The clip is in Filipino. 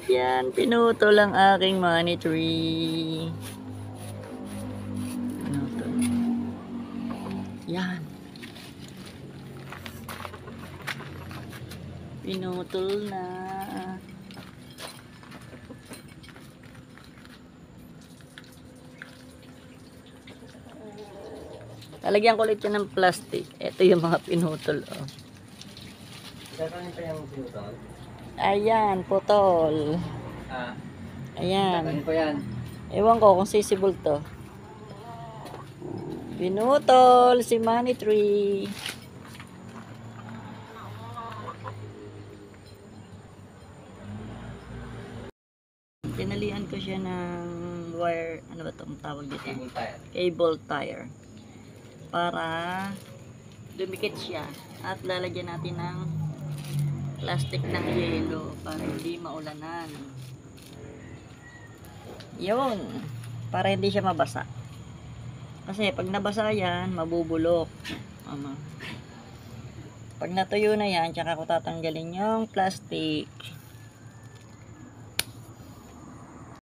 Yan, pinuto lang aking money tree. Pinutol. Yan. Pinutol na. Talagyan ko ulit yan ng plastic. Ito yung mga pinutol. Oh. Kakain pa yung pinutol? Ayan, putol. Ah, Ayan. kakain ko yan. Ewan ko kung sisibol to. Pinutol si money tree. Tinalian ko siya ng wire, ano ba itong tawag dito? Cable tire. Cable tire. Para dumikit siya. At lalagyan natin ng plastic ng yelo para hindi maulanan. Yun. Para hindi siya mabasa. Kasi pag nabasa yan, mabubulok. Pag natuyo na yan, tsaka ko tatanggalin yung plastic.